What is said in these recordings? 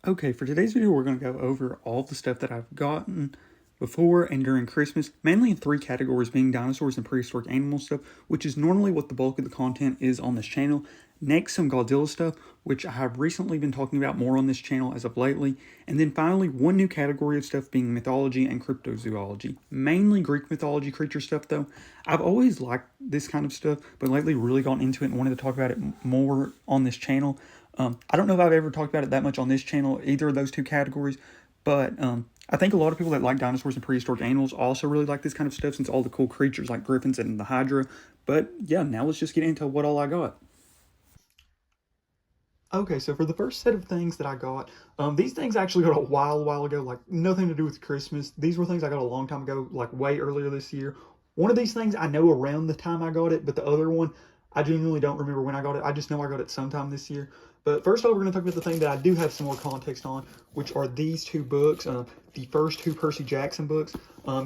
Okay, for today's video, we're going to go over all the stuff that I've gotten before and during Christmas, mainly in three categories, being dinosaurs and prehistoric animal stuff, which is normally what the bulk of the content is on this channel. Next, some Godzilla stuff, which I have recently been talking about more on this channel as of lately. And then finally, one new category of stuff being mythology and cryptozoology. Mainly Greek mythology creature stuff, though. I've always liked this kind of stuff, but lately really gotten into it and wanted to talk about it more on this channel. I don't know if I've ever talked about it that much on this channel, either of those two categories, but I think a lot of people that like dinosaurs and prehistoric animals also really like this kind of stuff since all the cool creatures like griffins and the hydra. But yeah, now let's just get into what all I got. Okay, so for the first set of things that I got, these things I actually got a while ago, like nothing to do with Christmas. These were things I got a long time ago, like way earlier this year. One of these things I know around the time I got it, but the other one, I genuinely don't remember when I got it. I just know I got it sometime this year. But first off, we're going to talk about the thing that I do have some more context on, which are these two books, the first two Percy Jackson books.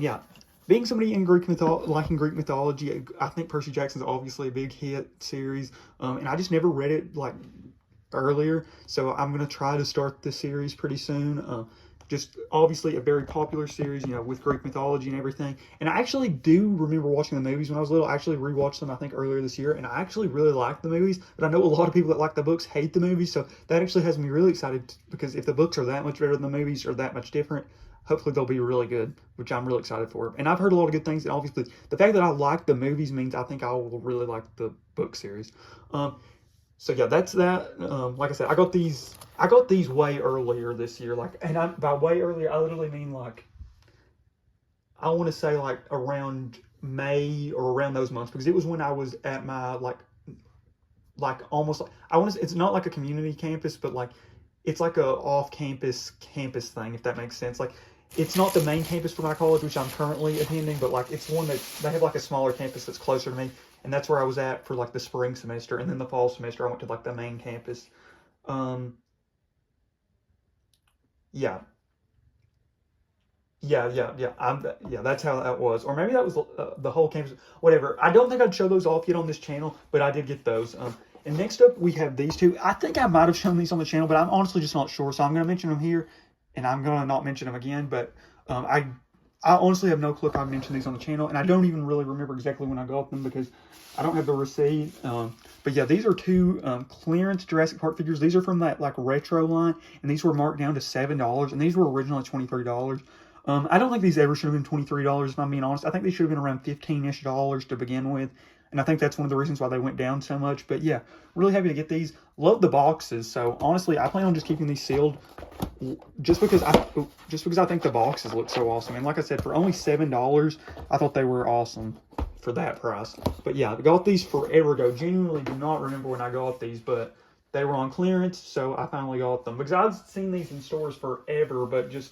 Yeah, being somebody in liking Greek mythology, I think Percy Jackson's obviously a big hit series, and I just never read it like earlier, so I'm going to try to start this series pretty soon. Just obviously a very popular series, you know, with Greek mythology and everything. And I actually do remember watching the movies when I was little. I actually rewatched them, I think, earlier this year, and I actually really liked the movies. But I know a lot of people that like the books hate the movies, so that actually has me really excited because if the books are that much better than the movies or that much different, hopefully they'll be really good, which I'm really excited for. And I've heard a lot of good things, and obviously the fact that I like the movies means I think I will really like the book series. So yeah, that's that. Like I said, I got these way earlier this year. Like, and by way earlier, I literally mean like I want to say like around May or around those months because it was when I was at my like almost I want to. It's not like a community campus, but like it's like a off campus thing, if that makes sense. Like it's not the main campus for my college, which I'm currently attending, but like it's one that they have like a smaller campus that's closer to me, and that's where I was at for like the spring semester, and then the fall semester I went to like the main campus. Um, yeah, yeah. That's how that was, or maybe that was the whole campus. Whatever. I don't think I'd show those off yet on this channel, but I did get those. And next up we have these two. I think I might have shown these on the channel, but I'm honestly just not sure. So I'm gonna mention them here, and I'm gonna not mention them again. But I honestly have no clue if I mentioned these on the channel, and I don't even really remember exactly when I got them because I don't have the receipt. But yeah, these are two clearance Jurassic Park figures. These are from that like retro line, and these were marked down to $7, and these were originally $23. I don't think these ever should have been $23, if I'm being honest. I think they should have been around $15-ish to begin with. And I think that's one of the reasons why they went down so much. But yeah, really happy to get these. Love the boxes. So honestly, I plan on just keeping these sealed just because I think the boxes look so awesome. And like I said, for only $7, I thought they were awesome for that price. But yeah, I got these forever ago. Genuinely do not remember when I got these, but they were on clearance, so I finally got them. Because I've seen these in stores forever, but just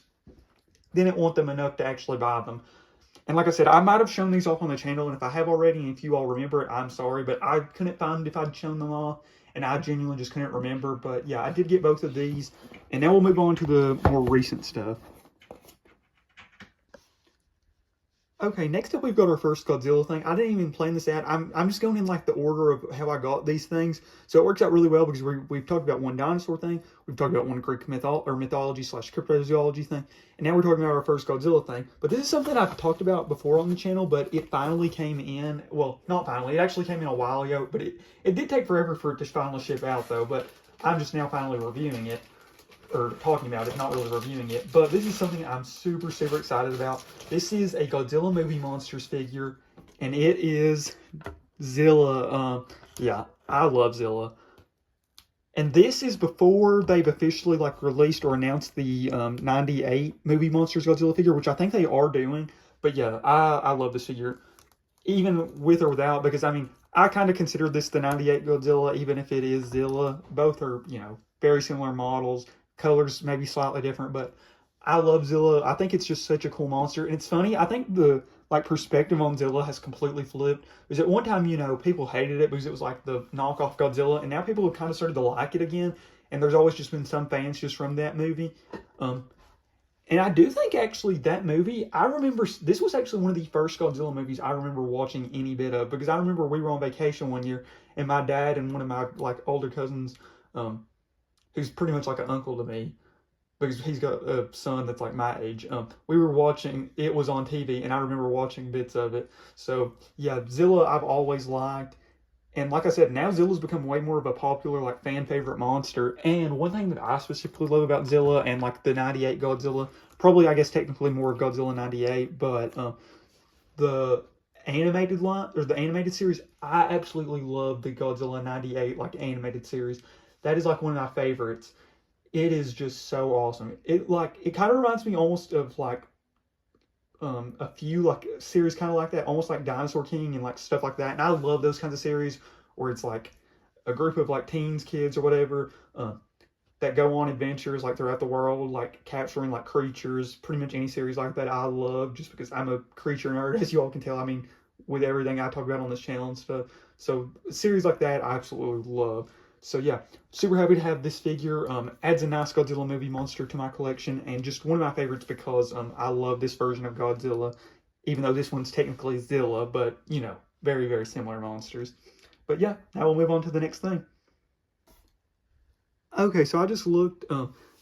didn't want them enough to actually buy them. And like I said, I might have shown these off on the channel, and if I have already, and if you all remember it, I'm sorry, but I couldn't find if I'd shown them off, and I genuinely just couldn't remember. But yeah, I did get both of these, and now we'll move on to the more recent stuff. Okay, next up we've got our first Godzilla thing. I didn't even plan this out. I'm just going in like the order of how I got these things. So it works out really well because we've talked about one dinosaur thing. We've talked about one Greek mythology slash cryptozoology thing. And now we're talking about our first Godzilla thing. But this is something I've talked about before on the channel, but it finally came in. Well, not finally. It actually came in a while ago, but it did take forever for it to finally ship out though. But I'm just now finally reviewing it. Or talking about it, not really reviewing it, but this is something I'm super excited about. This is a Godzilla Movie Monsters figure, and it is Zilla. Yeah, I love Zilla. And this is before they've officially like released or announced the 98 Movie Monsters Godzilla figure, which I think they are doing. But yeah, I love this figure, even with or without, because I mean, I kind of consider this the 98 Godzilla, even if it is Zilla. Both are, you know, very similar models. Colors maybe slightly different, but I love Zilla. I think it's just such a cool monster. And it's funny, I think the like perspective on Zilla has completely flipped. Because at one time, you know, people hated it because it was like the knockoff Godzilla, and now people have kind of started to like it again. And there's always just been some fans just from that movie. And I do think actually that movie, I remember this was actually one of the first Godzilla movies I remember watching any bit of, because I remember we were on vacation one year, and my dad and one of my like older cousins, who's pretty much like an uncle to me. because he's got a son that's like my age. We were watching, it was on TV, and I remember watching bits of it. So yeah, Zilla I've always liked. And like I said, now Zilla's become way more of a popular, like, fan favorite monster. And one thing that I specifically love about Zilla and like the '98 Godzilla, probably I guess technically more of Godzilla '98, but the animated line or the animated series, I absolutely love the Godzilla '98 like animated series. That is like one of my favorites. It is just so awesome. It kind of reminds me almost of like a few like series kind of like that, almost like Dinosaur King and like stuff like that. And I love those kinds of series where it's like a group of like teens, kids, or whatever, that go on adventures like throughout the world, like capturing like creatures. Pretty much any series like that I love, just because I'm a creature nerd, as you all can tell. I mean, with everything I talk about on this channel and stuff. So series like that I absolutely love. So yeah, super happy to have this figure. Adds a nice Godzilla movie monster to my collection, and just one of my favorites because I love this version of Godzilla, even though this one's technically Zilla, but you know, very, very similar monsters. But yeah, now we'll move on to the next thing. Okay, so I just looked.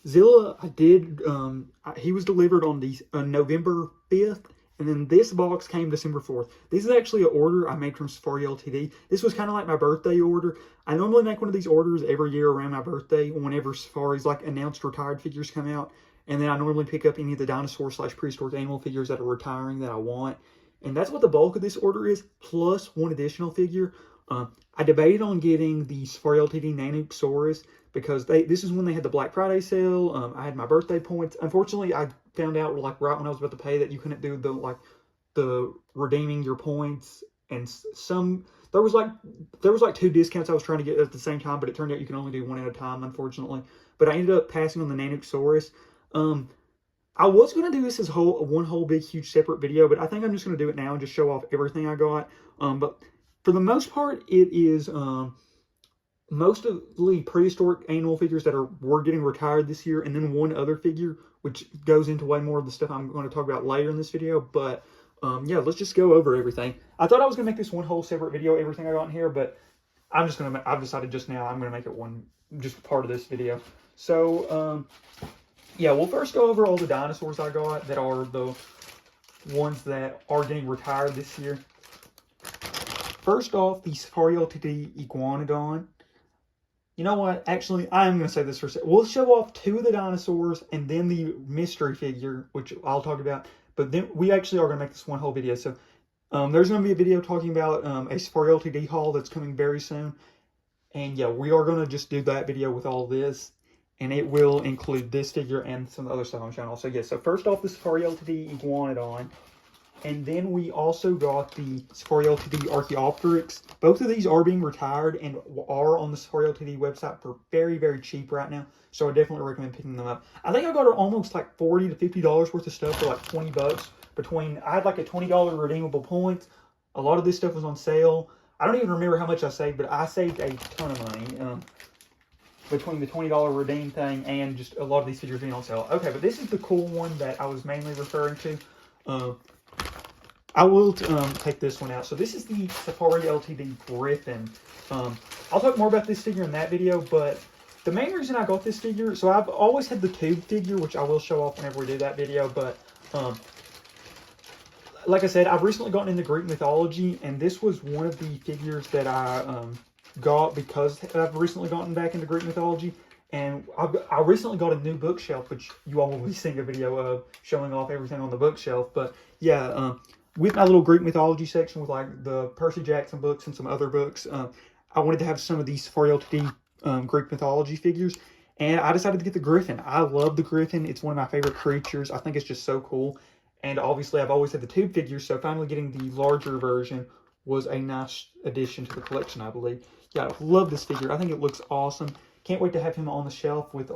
Zilla, I did. He was delivered on the November 5th, and then this box came December 4th. This is actually an order I made from Safari Ltd. This was kind of like my birthday order. I normally make one of these orders every year around my birthday, whenever Safari's like announced retired figures come out, and then I normally pick up any of the dinosaur / prehistoric animal figures that are retiring that I want. And that's what the bulk of this order is, plus one additional figure. I debated on getting the Safari Ltd Nanosaurus because this is when they had the Black Friday sale. I had my birthday points. Unfortunately, I found out like right when I was about to pay that you couldn't do the redeeming your points, and there was like two discounts I was trying to get at the same time, but it turned out you can only do one at a time, unfortunately. But I ended up passing on the Nanosaurus. I was going to do this as one whole big huge separate video, but I think I'm just going to do it now and just show off everything I got. But for the most part, it is mostly prehistoric animal figures that were getting retired this year, and then one other figure, which goes into way more of the stuff I'm going to talk about later in this video. But yeah, let's just go over everything. I thought I was going to make this one whole separate video, everything I got in here, but I've decided just now I'm going to make it just part of this video. So yeah, we'll first go over all the dinosaurs I got that are the ones that are getting retired this year. First off, the Safari Ltd Iguanodon. You know what? Actually, I'm going to say this for a second. We'll show off two of the dinosaurs and then the mystery figure, which I'll talk about. But then we actually are going to make this one whole video. So there's going to be a video talking about a Safari Ltd haul that's coming very soon. And yeah, we are going to just do that video with all this. And it will include this figure and some other stuff on the channel. So yeah, so first off, the Safari Ltd Iguanodon. And then we also got the Safari Ltd Archaeopteryx. Both of these are being retired and are on the Safari Ltd website for very, very cheap right now. So I definitely recommend picking them up. I think I got almost like $40 to $50 worth of stuff for like 20 bucks. I had like a $20 redeemable points. A lot of this stuff was on sale. I don't even remember how much I saved, but I saved a ton of money between the $20 redeem thing and just a lot of these figures being on sale. Okay, but this is the cool one that I was mainly referring to. I will take this one out. So this is the Safari Ltd Griffin. I'll talk more about this figure in that video, but the main reason I got this figure, so I've always had the tube figure, which I will show off whenever we do that video, but like I said, I've recently gotten into Greek mythology, and this was one of the figures that I got because I've recently gotten back into Greek mythology. And I recently got a new bookshelf, which you all will be seeing a video of showing off everything on the bookshelf. But yeah, with my little Greek mythology section with like the Percy Jackson books and some other books, I wanted to have some of these Safari Ltd Greek mythology figures. And I decided to get the Griffin. I love the Griffin. It's one of my favorite creatures. I think it's just so cool. And obviously, I've always had the tube figures, so finally getting the larger version was a nice addition to the collection, I believe. Yeah, I love this figure. I think it looks awesome. Can't wait to have him on the shelf with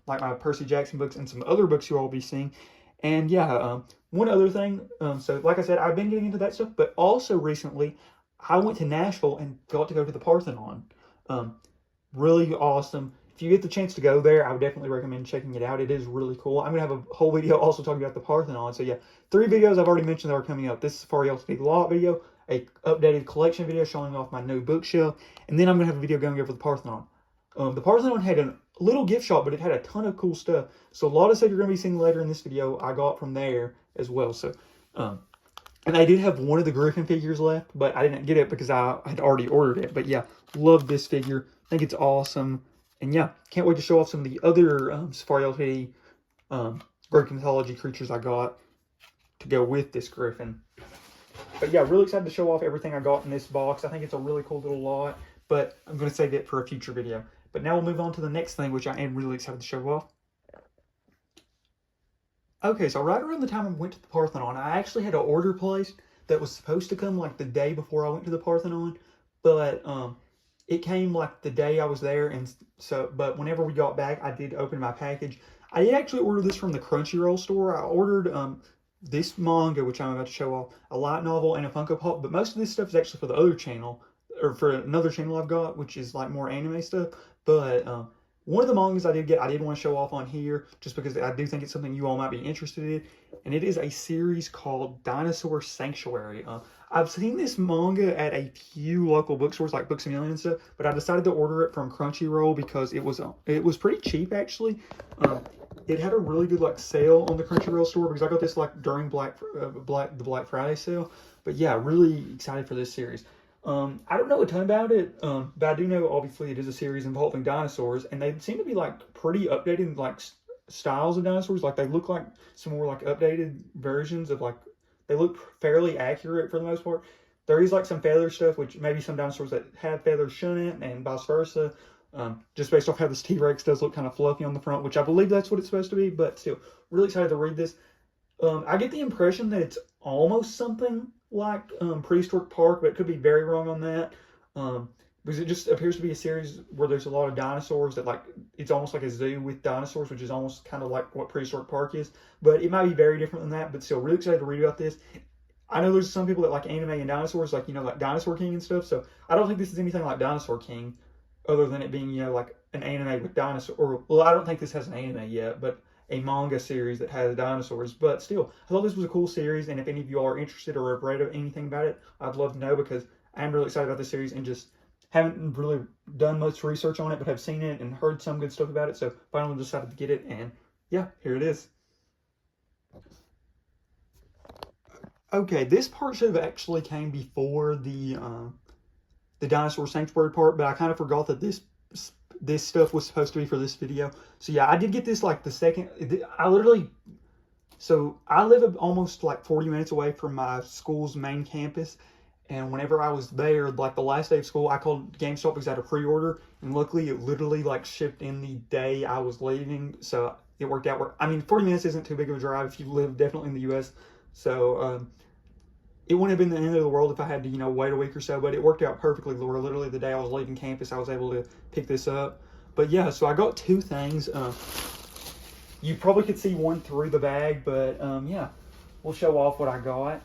like my Percy Jackson books and some other books you all will be seeing. And yeah, one other thing. So like I said, I've been getting into that stuff, but also recently I went to Nashville and got to go to the Parthenon. Really awesome. If you get the chance to go there, I would definitely recommend checking it out. It is really cool. I'm going to have a whole video also talking about the Parthenon. So yeah, 3 videos I've already mentioned that are coming up. This is Safari Ltd lot video, a updated collection video showing off my new bookshelf, and then I'm going to have a video going over the Parthenon. The Parthenon had an little gift shop, but it had a ton of cool stuff. So a lot of stuff you're going to be seeing later in this video, I got from there as well. So, and I did have one of the Griffin figures left, but I didn't get it because I had already ordered it. But yeah, love this figure. I think it's awesome. And yeah, can't wait to show off some of the other Safari Ltd. Greek mythology creatures I got to go with this Griffin. But yeah, really excited to show off everything I got in this box. I think it's a really cool little lot, but I'm going to save it for a future video. But now we'll move on to the next thing, which I am really excited to show off. Okay, so right around the time I went to the Parthenon, I actually had an order placed that was supposed to come like the day before I went to the Parthenon, but it came like the day I was there, and so, but whenever we got back, I did open my package. I did actually order this from the Crunchyroll store. I ordered this manga, which I'm about to show off, a light novel, and a Funko Pop, but most of this stuff is actually for the other channel, or for another channel I've got, which is like more anime stuff. But one of the mangas I did get, I did want to show off on here, just because I do think it's something you all might be interested in, and it is a series called Dinosaur Sanctuary. I've seen this manga at a few local bookstores, like Books A Million and stuff, but I decided to order it from Crunchyroll because it was pretty cheap, actually. It had a really good like sale on the Crunchyroll store, because I got this like during the Black Friday sale. But yeah, really excited for this series. I don't know a ton about it, but I do know obviously it is a series involving dinosaurs, and they seem to be like pretty updated like styles of dinosaurs. Like they look like some more like updated versions of like, they look fairly accurate for the most part. There is like some feather stuff, which maybe some dinosaurs that have feathers shouldn't, and vice versa. Just based off how this T-Rex does look kind of fluffy on the front, which I believe that's what it's supposed to be, but still, really excited to read this. I get the impression that it's almost something like Prehistoric Park, but it could be very wrong on that. Because it just appears to be a series where there's a lot of dinosaurs that like, it's almost like a zoo with dinosaurs, which is almost kind of like what Prehistoric Park is. But it might be very different than that, but still, really excited to read about this. I know there's some people that like anime and dinosaurs, like, you know, like Dinosaur King and stuff, so I don't think this is anything like Dinosaur King, other than it being, you know, like an anime with dinosaurs. Or, well, I don't think this has an anime yet, but a manga series that has dinosaurs. But still, I thought this was a cool series, and if any of you are interested or have read anything about it, I'd love to know, because I'm really excited about this series and just haven't really done much research on it, but have seen it and heard some good stuff about it. So finally decided to get it, and yeah, here it is. Okay, this part should have actually came before the Dinosaur Sanctuary part, but I kind of forgot that this stuff was supposed to be for this video. So yeah, I did get this like the second, I live almost like 40 minutes away from my school's main campus, and whenever I was there, like the last day of school, I called GameStop because I had a pre-order, and luckily it literally like shipped in the day I was leaving, so it worked out. I mean, 40 minutes isn't too big of a drive if you live definitely in the US, so it wouldn't have been the end of the world if I had to, you know, wait a week or so, but it worked out perfectly. Literally the day I was leaving campus, I was able to pick this up. But yeah, so I got two things. You probably could see one through the bag, but yeah, we'll show off what I got.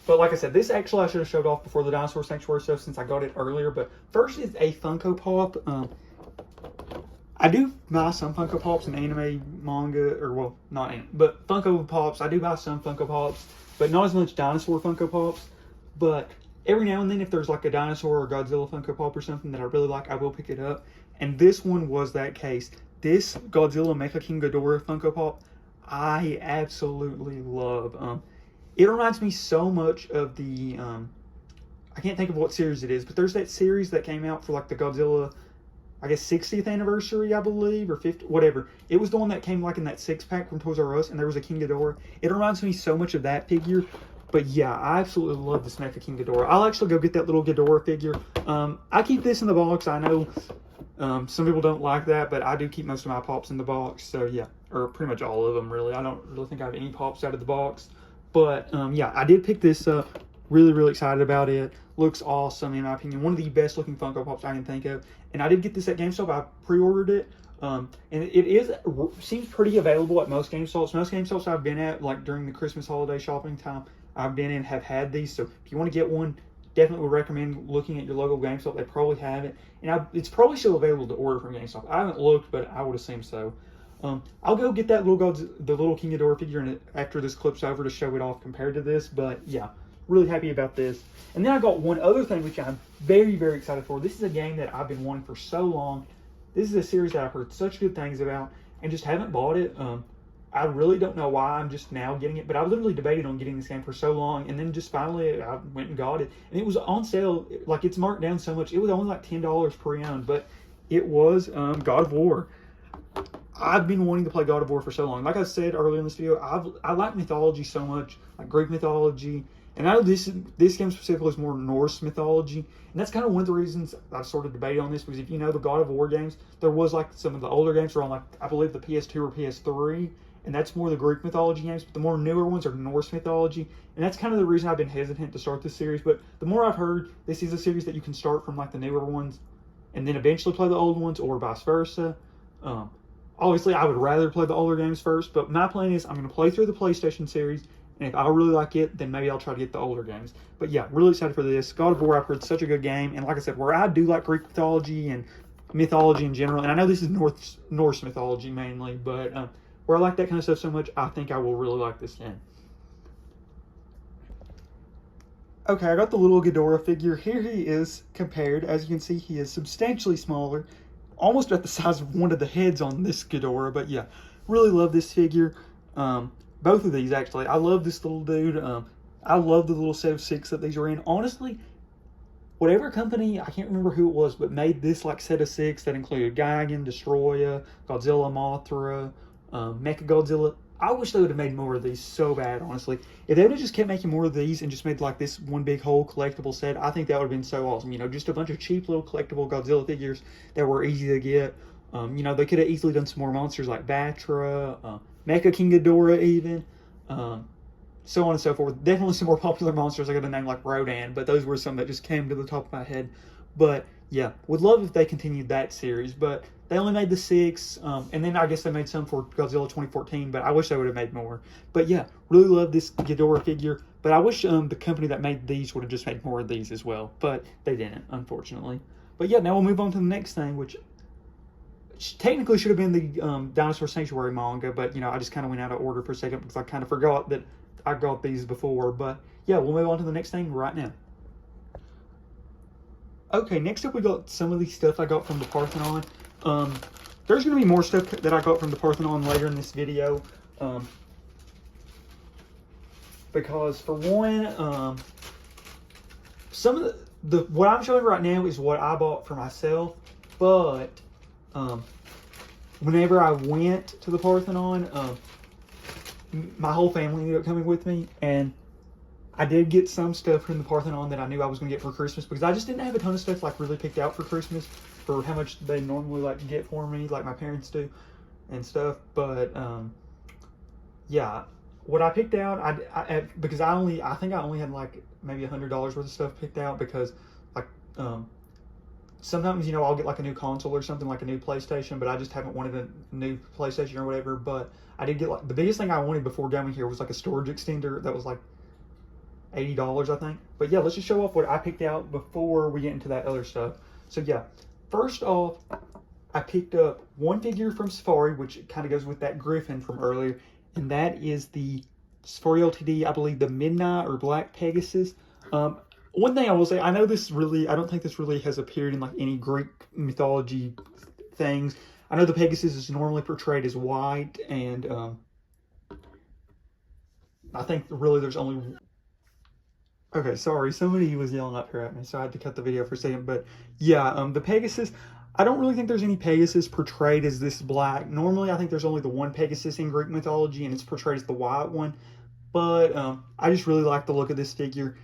But like I said, this actually I should have showed off before the Dinosaur Sanctuary stuff, since I got it earlier. But first is a Funko Pop. I do buy some Funko Pops and anime, manga, or well, not anime, but Funko Pops. I do buy some Funko Pops, but not as much dinosaur Funko Pops. But every now and then, if there's like a dinosaur or Godzilla Funko Pop or something that I really like, I will pick it up. And this one was that case. This Godzilla Mecha King Ghidorah Funko Pop, I absolutely love. It reminds me so much of the, I can't think of what series it is, but there's that series that came out for like the Godzilla, I guess 60th anniversary, I believe, or 50, whatever. It was the one that came like in that 6-pack from Toys R Us, and there was a King Ghidorah. It reminds me so much of that figure. But yeah, I absolutely love this Mecha King Ghidorah. I'll actually go get that little Ghidorah figure. I keep this in the box. I know some people don't like that, but I do keep most of my Pops in the box. So yeah, or pretty much all of them, really. I don't really think I have any Pops out of the box. But yeah, I did pick this up. Really, really excited about it. Looks awesome, in my opinion. One of the best looking Funko Pops I can think of. And I did get this at GameStop. I pre-ordered it. And it seems pretty available at most GameStops. Most GameStops I've been at, like during the Christmas holiday shopping time, I've been in, have had these. So if you want to get one, definitely would recommend looking at your local GameStop. They probably have it. And it's probably still available to order from GameStop. I haven't looked, but I would assume so. I'll go get that the little King Ghidorah figure after this clip's over to show it off compared to this. But yeah, really happy about this. And then I got one other thing which I'm very, very excited for. This is a game that I've been wanting for so long. this is a series that I've heard such good things about and just haven't bought it. I really don't know why I'm just now getting it, but I literally debated on getting this game for so long, and then just finally I went and got it, and it was on sale. Like, it's marked down so much, it was only like $10 pre-owned, but it was God of War. I've been wanting to play God of War for so long. Like I said earlier in this video, I like mythology so much, like Greek mythology, and I know this game specifically is more Norse mythology, and that's kind of one of the reasons I sort of debated on this, because if you know the God of War games, there was like some of the older games were on, like, I believe the PS2 or PS3, and that's more the Greek mythology games, but the more newer ones are Norse mythology, and that's kind of the reason I've been hesitant to start this series. But the more I've heard, this is a series that you can start from like the newer ones, and then eventually play the old ones, or vice versa. Obviously, I would rather play the older games first, but my plan is I'm going to play through the PlayStation series, and if I really like it, then maybe I'll try to get the older games. But yeah, really excited for this. God of War, I've heard such a good game, and like I said, where I do like Greek mythology and mythology in general, and I know this is Norse mythology mainly, but where I like that kind of stuff so much, I think I will really like this game. Okay, I got the little Ghidorah figure. Here he is compared. As you can see, he is substantially smaller, almost at the size of one of the heads on this Ghidorah. But yeah, really love this figure. Both of these, actually. I love this little dude. I love the little set of 6 that these are in. Honestly, whatever company, I can't remember who it was, but made this like set of 6 that included Gigan, Destroya, Godzilla, Mothra, Mechagodzilla. I wish they would have made more of these so bad, honestly. If they would have just kept making more of these and just made like this one big whole collectible set, I think that would have been so awesome. You know, just a bunch of cheap little collectible Godzilla figures that were easy to get. You know, they could have easily done some more monsters like Batra, Mecha King Ghidorah even, so on and so forth. Definitely some more popular monsters I could have named like Rodan, but those were some that just came to the top of my head. But yeah, would love if they continued that series, but they only made the 6, and then I guess they made some for Godzilla 2014, but I wish they would have made more. But yeah, really love this Ghidorah figure, but I wish the company that made these would have just made more of these as well, but they didn't, unfortunately. But yeah, now we'll move on to the next thing, which technically should have been the Dinosaur Sanctuary manga, but, you know, I just kind of went out of order for a second because I kind of forgot that I got these before. But yeah, we'll move on to the next thing right now. Okay, next up we got some of the stuff I got from the Parthenon. There's going to be more stuff that I got from the Parthenon later in this video. Because for one, some of the what I'm showing right now is what I bought for myself. But whenever I went to the Parthenon, my whole family ended up coming with me, and I did get some stuff from the Parthenon that I knew I was going to get for Christmas, because I just didn't have a ton of stuff like really picked out for Christmas for how much they normally like to get for me, like my parents do and stuff. But yeah, what I picked out, because I think I only had like maybe $100 worth of stuff picked out, because like sometimes, you know, I'll get like a new console or something, like a new PlayStation, but I just haven't wanted a new PlayStation or whatever. But I did get, like, the biggest thing I wanted before going here was like a storage extender that was like $80, I think. But yeah, let's just show off what I picked out before we get into that other stuff. So yeah, first off, I picked up one figure from Safari, which kind of goes with that Griffin from earlier, and that is the Safari Ltd, I believe the Midnight or Black Pegasus. One thing I will say, I don't think this really has appeared in like any Greek mythology things. I know the Pegasus is normally portrayed as white, and I think really there's only... Okay, sorry, somebody was yelling up here at me, so I had to cut the video for a second. But yeah, the Pegasus, I don't really think there's any Pegasus portrayed as this black. Normally, I think there's only the one Pegasus in Greek mythology, and it's portrayed as the white one. But I just really like the look of this figure.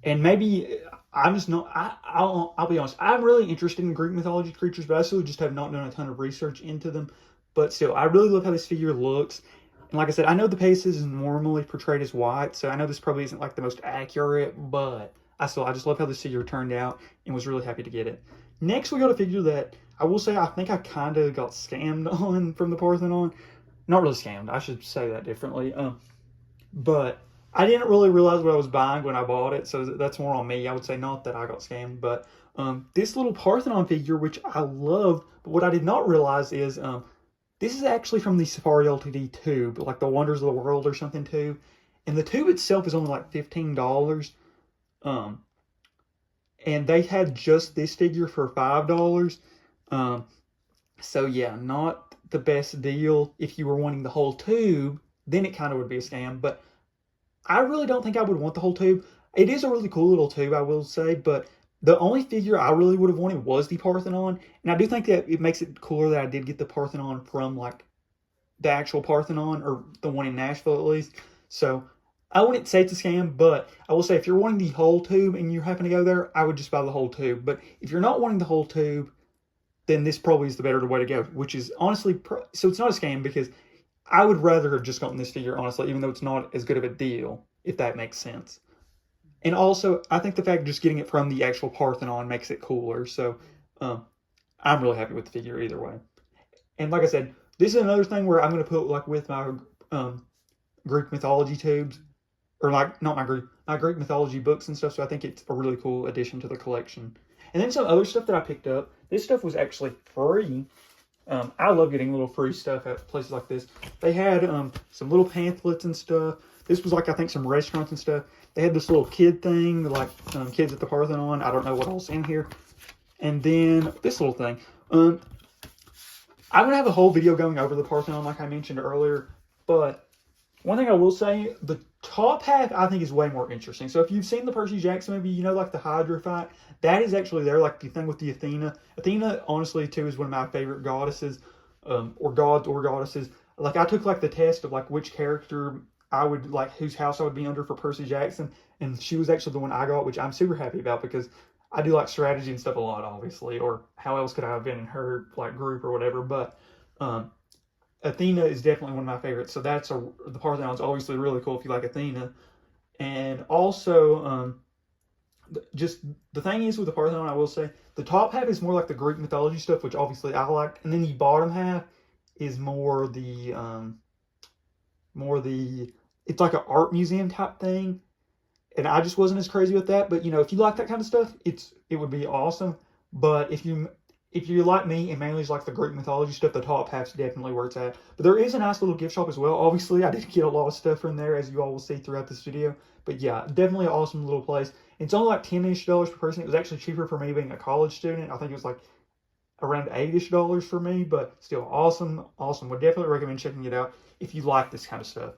And maybe I'm just not, I'll be honest, I'm really interested in Greek mythology creatures, but I still just have not done a ton of research into them. But still, I really love how this figure looks. And like I said, I know the Pegasus is normally portrayed as white, so I know this probably isn't like the most accurate, but I just love how this figure turned out and was really happy to get it. Next, we got a figure that I will say I think I kind of got scammed on from the Parthenon. Not really scammed, I should say that differently. But I didn't really realize what I was buying when I bought it, so that's more on me. I would say not that I got scammed, but this little Parthenon figure, which I love, but what I did not realize is this is actually from the Safari Ltd tube, like the Wonders of the World or something tube. And the tube itself is only like $15. And they had just this figure for $5. So yeah, not the best deal. If you were wanting the whole tube, then it kind of would be a scam. But I really don't think I would want the whole tube. It is a really cool little tube, I will say, but the only figure I really would have wanted was the Parthenon. And I do think that it makes it cooler that I did get the Parthenon from like the actual Parthenon, or the one in Nashville at least. So I wouldn't say it's a scam, but I will say if you're wanting the whole tube and you happen to go there, I would just buy the whole tube. But if you're not wanting the whole tube, then this probably is the better way to go, which is honestly, so it's not a scam because I would rather have just gotten this figure, honestly, even though it's not as good of a deal, if that makes sense. And also, I think the fact of just getting it from the actual Parthenon makes it cooler. So um, I'm really happy with the figure either way. And like I said, this is another thing where I'm going to put like with my um, Greek mythology tubes, or like not my Greek mythology books and stuff. So I think it's a really cool addition to the collection. And then some other stuff that I picked up. This stuff was actually free. I love getting little free stuff at places like this. They had some little pamphlets and stuff. This was like, I think, some restaurants and stuff. They had this little kid thing, like kids at the Parthenon. I don't know what else in here. And then this little thing. I'm going to have a whole video going over the Parthenon, like I mentioned earlier. But one thing I will say, the top half I think is way more interesting. So if you've seen the Percy Jackson movie, you know, like the Hydra fight, that is actually there, like the thing with the Athena. Athena, honestly, too, is one of my favorite goddesses, or gods or goddesses. Like I took like the test of like which character I would like, whose house I would be under for Percy Jackson, and she was actually the one I got, which I'm super happy about because I do like strategy and stuff a lot, obviously, or how else could I have been in her like group or whatever. But um, Athena is definitely one of my favorites. So the Parthenon's obviously really cool if you like Athena. And also, just the thing is with the Parthenon, I will say the top half is more like the Greek mythology stuff, which obviously I like, and then the bottom half is more the it's like an art museum type thing, and I just wasn't as crazy with that. But you know, if you like that kind of stuff, it would be awesome. But if you like me and mainly just like the Greek mythology stuff, the top half's definitely where it's at. But there is a nice little gift shop as well. Obviously, I did get a lot of stuff from there, as you all will see throughout this video. But yeah, definitely an awesome little place. It's only like $10-ish per person. It was actually cheaper for me being a college student. I think it was like around $8-ish for me, but still awesome, awesome. Would definitely recommend checking it out if you like this kind of stuff.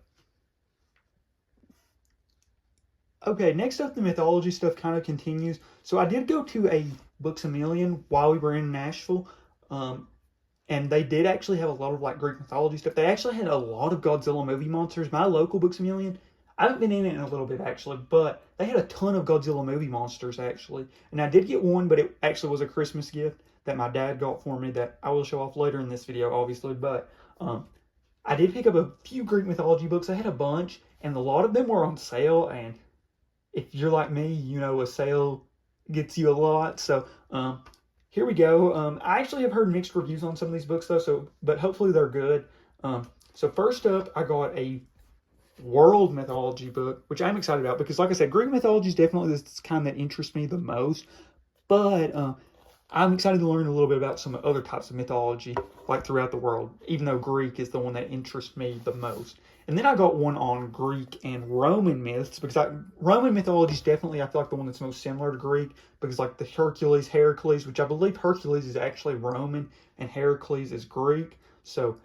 Okay, next up, the mythology stuff kind of continues. So I did go to a Books a Million while we were in Nashville, um, and they did actually have a lot of like Greek mythology stuff. They actually had a lot of Godzilla movie monsters. My local Books a Million, I haven't been in it in a little bit actually, but they had a ton of Godzilla movie monsters actually. And I did get one, but it actually was a Christmas gift that my dad got for me that I will show off later in this video, obviously. But I did pick up a few Greek mythology books. I had a bunch, and a lot of them were on sale, and if you're like me, you know a sale gets you a lot. So here we go. I actually have heard mixed reviews on some of these books though, but hopefully they're good. So first up, I got a world mythology book, which I'm excited about because, like I said, Greek mythology is definitely this kind that interests me the most. But I'm excited to learn a little bit about some other types of mythology, like throughout the world, even though Greek is the one that interests me the most. And then I got one on Greek and Roman myths because Roman mythology is definitely, I feel like, the one that's most similar to Greek because, like, the Hercules, which I believe Hercules is actually Roman and Heracles is Greek. So,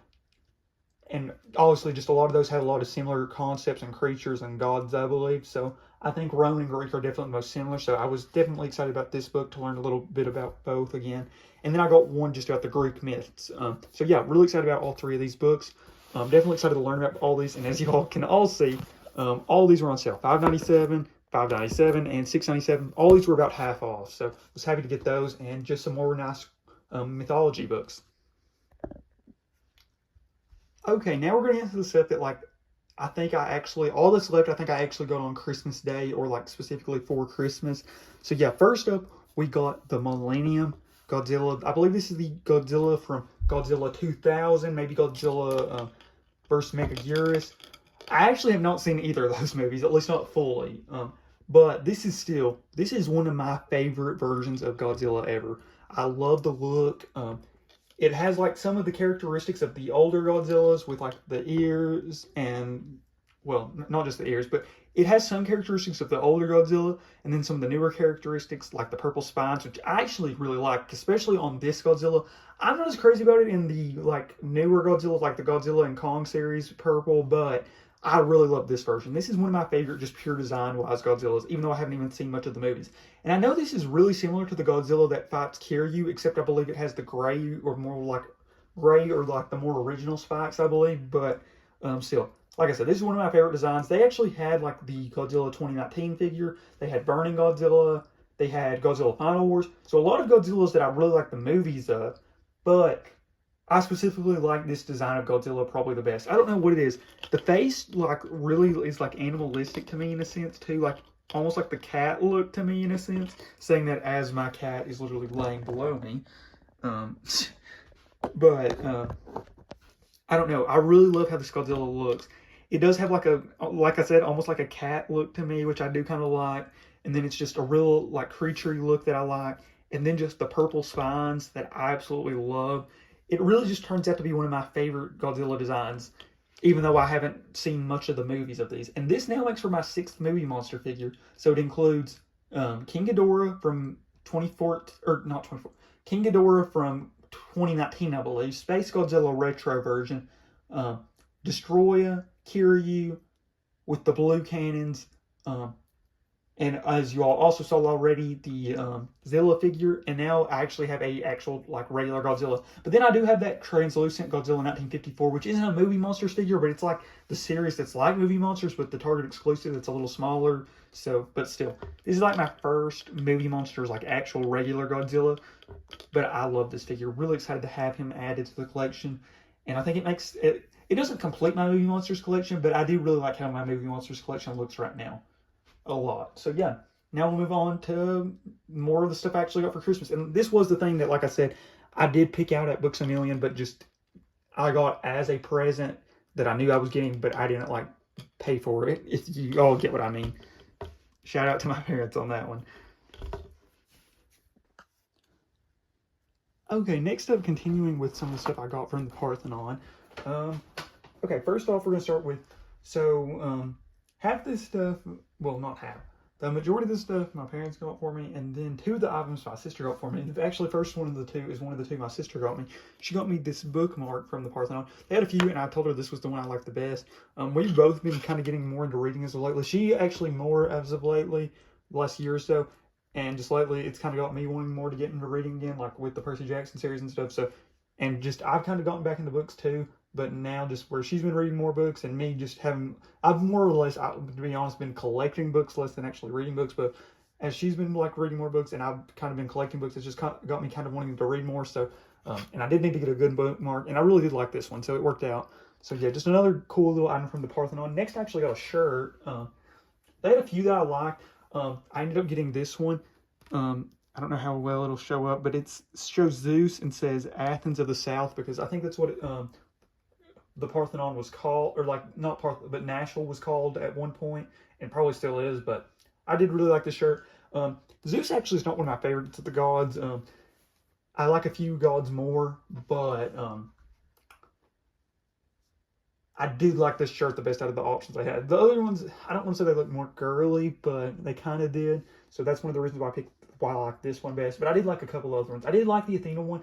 and obviously, just a lot of those had a lot of similar concepts and creatures and gods, I believe. So, I think Roman and Greek are definitely the most similar. So, I was definitely excited about this book to learn a little bit about both again. And then I got one just about the Greek myths. So, yeah, really excited about all three of these books. Definitely excited to learn about all these. And as you all can all see, all these were on sale. $5.97, $5.97, and $6.97. All these were about half off. So, I was happy to get those and just some more nice mythology books. Okay, now we're going to get into the stuff that, like, I think I actually, all that's left, I think I actually got on Christmas Day or, like, specifically for Christmas. So, yeah, first up, we got the Millennium Godzilla. I believe this is the Godzilla from Godzilla 2000, maybe Godzilla vs. Megaguirus. I actually have not seen either of those movies, at least not fully. But this is one of my favorite versions of Godzilla ever. I love the look. It has like some of the characteristics of the older Godzillas with like the ears and well, not just the ears, but it has some characteristics of the older Godzilla, and then some of the newer characteristics, like the purple spines, which I actually really like, especially on this Godzilla. I'm not as crazy about it in the like newer Godzilla, like the Godzilla and Kong series, purple, but I really love this version. This is one of my favorite, just pure design-wise Godzillas, even though I haven't even seen much of the movies. And I know this is really similar to the Godzilla that fights Kiryu, except I believe it has the gray or more like gray or like the more original spikes, I believe. But still, like I said, this is one of my favorite designs. They actually had like the Godzilla 2019 figure. They had Burning Godzilla. They had Godzilla Final Wars. So a lot of Godzillas that I really like the movies of, but I specifically like this design of Godzilla probably the best. I don't know what it is. The face like really is like animalistic to me in a sense too, like almost like the cat look to me in a sense, saying that as my cat is literally laying below me. But I don't know. I really love how this Godzilla looks. It does have like like I said, almost like a cat look to me, which I do kind of like. And then it's just a real like creaturey look that I like. And then just the purple spines that I absolutely love. It really just turns out to be one of my favorite Godzilla designs, even though I haven't seen much of the movies of these. And this now makes for my 6th movie monster figure. So it includes King Ghidorah from 2014, or not 2014, King Ghidorah from 2019, I believe, Space Godzilla Retro version, Destroya, Kiryu with the blue cannons, and as you all also saw already, the Zilla figure, and now I actually have a actual like regular Godzilla. But then I do have that translucent Godzilla 1954, which isn't a Movie Monsters figure, but it's like the series that's like Movie Monsters, but the Target exclusive that's a little smaller. So, but still, this is like my first Movie Monsters like actual regular Godzilla. But I love this figure. Really excited to have him added to the collection, and I think it makes it. It doesn't complete my Movie Monsters collection, but I do really like how my Movie Monsters collection looks right now. A lot. So yeah, now we'll move on to more of the stuff I actually got for Christmas. And this was the thing that, like I said, I did pick out at Books A Million, but just I got as a present that I knew I was getting, but I didn't like pay for it. If you all get what I mean. Shout out to my parents on that one. Okay, next up, continuing with some of the stuff I got from the Parthenon. Okay, first off, we're gonna start with half this stuff, well, not half. The majority of the stuff my parents got for me, and then 2 of the items my sister got for me. And actually, first one of the 2 is one of the 2 my sister got me. She got me this bookmark from the Parthenon. They had a few, and I told her this was the one I liked the best. We've both been kind of getting more into reading as of lately. She actually more as of lately, the last year or so. And just lately, it's kind of got me wanting more to get into reading again, like with the Percy Jackson series and stuff. So, and just I've kind of gotten back into books too. But now just where she's been reading more books and me just having, I've more or less, to be honest, been collecting books less than actually reading books. But as she's been like reading more books and I've kind of been collecting books, it's just got me kind of wanting to read more. So, and I did need to get a good bookmark, and I really did like this one, so it worked out. So yeah, just another cool little item from the Parthenon. Next, I actually got a shirt. They had a few that I liked. I ended up getting this one. I don't know how well it'll show up, but it shows Zeus and says Athens of the South, because I think that's what the Parthenon was called, or like not Parthenon, but Nashville was called at one point, and probably still is. But I did really like the shirt. Zeus actually is not one of my favorites of the gods. I like a few gods more, but I did like this shirt the best out of the options I had. The other ones, I don't want to say they look more girly, but they kind of did. So that's one of the reasons why I like this one best. But I did like a couple other ones. I did like the Athena one.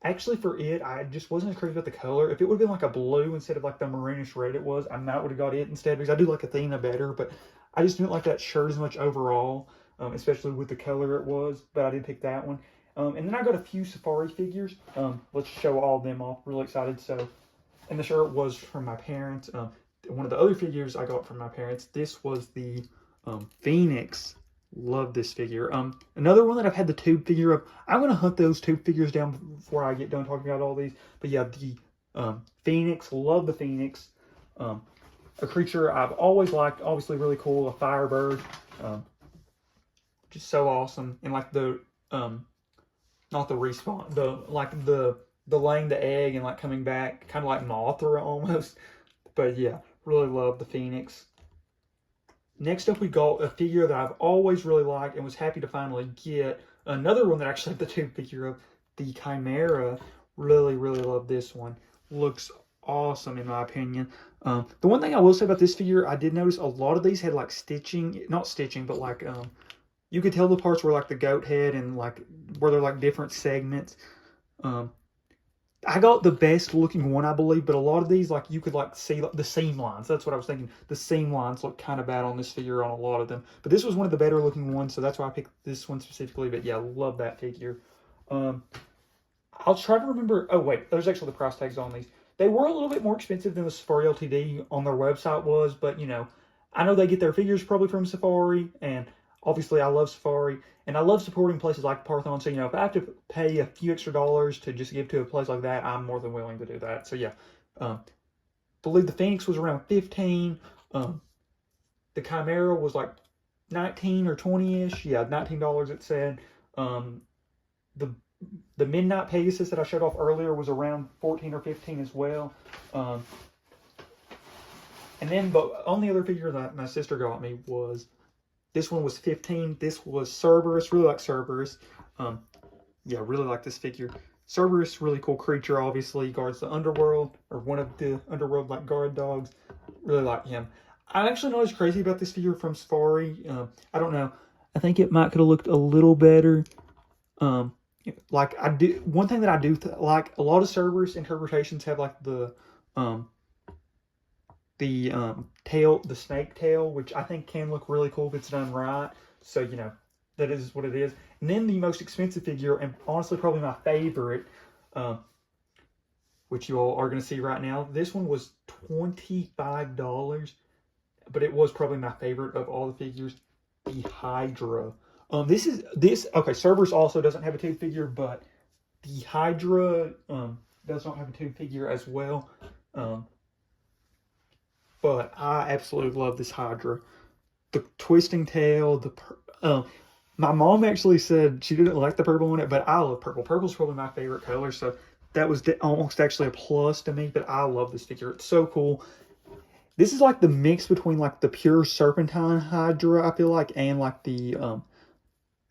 Actually, for it, I just wasn't crazy about the color. If it would have been like a blue instead of like the maroonish red it was, I might would have got it instead, because I do like Athena better, but I just didn't like that shirt as much overall, especially with the color it was, but I did pick that one. And then I got a few Safari figures. Let's show all of them off. Really excited. So, and the shirt was from my parents. One of the other figures I got from my parents, this was the Phoenix. Love this figure. Another one that I've had the tube figure of. I'm going to hunt those tube figures down before I get done talking about all these. But yeah, the Phoenix. Love the Phoenix. A creature I've always liked. Obviously really cool. A firebird. Just so awesome. And like the, not the respawn. The laying the egg and like coming back. Kind of like Mothra almost. But yeah, really love the Phoenix. Next up, we got a figure that I've always really liked and was happy to finally get. Another one that I actually have the tube figure of, the Chimera. Really, really love this one. Looks awesome in my opinion. The one thing I will say about this figure, I did notice a lot of these had like stitching, not stitching, but like you could tell the parts were like the goat head and like where they're like different segments. Um, I got the best looking one, I believe, but a lot of these, like you could like see like, the seam lines. That's what I was thinking. The seam lines look kind of bad on this figure on a lot of them, but this was one of the better looking ones, so that's why I picked this one specifically. But yeah, love that figure. Um, I'll try to remember. Oh wait, there's actually the price tags on these. They were a little bit more expensive than the Safari LTD on their website was, but you know, I know they get their figures probably from Safari, and obviously I love Safari, and I love supporting places like Parthenon. So you know, if I have to pay a few extra dollars to just give to a place like that, I'm more than willing to do that. So yeah, believe the Phoenix was around 15. The Chimera was like 19 or 20-ish. Yeah, $19 it said. The the Midnight Pegasus that I showed off earlier was around 14 or 15 as well. And then the only other figure that my sister got me was, this one was 15. This was Cerberus. Really like Cerberus. Yeah, really like this figure. Cerberus, really cool creature, obviously. Guards the underworld, or one of the underworld like guard dogs. Really like him. I'm actually not as crazy about this figure from Safari. I don't know. I think it might could have looked a little better. Like I do, one thing that I do like, a lot of Cerberus interpretations have like the tail, the snake tail, which I think can look really cool if it's done right. So you know, that is what it is. And then the most expensive figure, and honestly probably my favorite, which you all are going to see right now. This one was $25, but it was probably my favorite of all the figures. The Hydra. Okay, Cerberus also doesn't have a tube figure, but the Hydra does not have a tube figure as well. But I absolutely love this Hydra. The twisting tail, my mom actually said she didn't like the purple on it, but I love purple. Purple's probably my favorite color, so that was almost actually a plus to me, but I love this figure. It's so cool. This is like the mix between like the pure serpentine Hydra, I feel like, and like the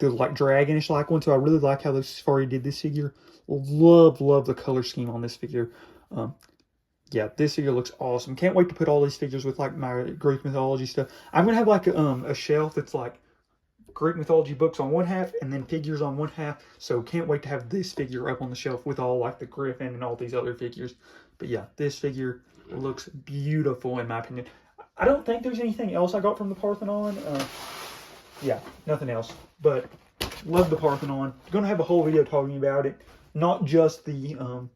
like dragonish like one. So I really like how the Safari did this figure. Love the color scheme on this figure. Yeah, this figure looks awesome. Can't wait to put all these figures with like my Greek mythology stuff. I'm gonna have like a shelf that's like Greek mythology books on one half and then figures on one half. So can't wait to have this figure up on the shelf with all like the Griffin and all these other figures. But yeah, this figure looks beautiful in my opinion. I don't think there's anything else I got from the Parthenon. Yeah, nothing else. But love the Parthenon. Gonna have a whole video talking about it, not just the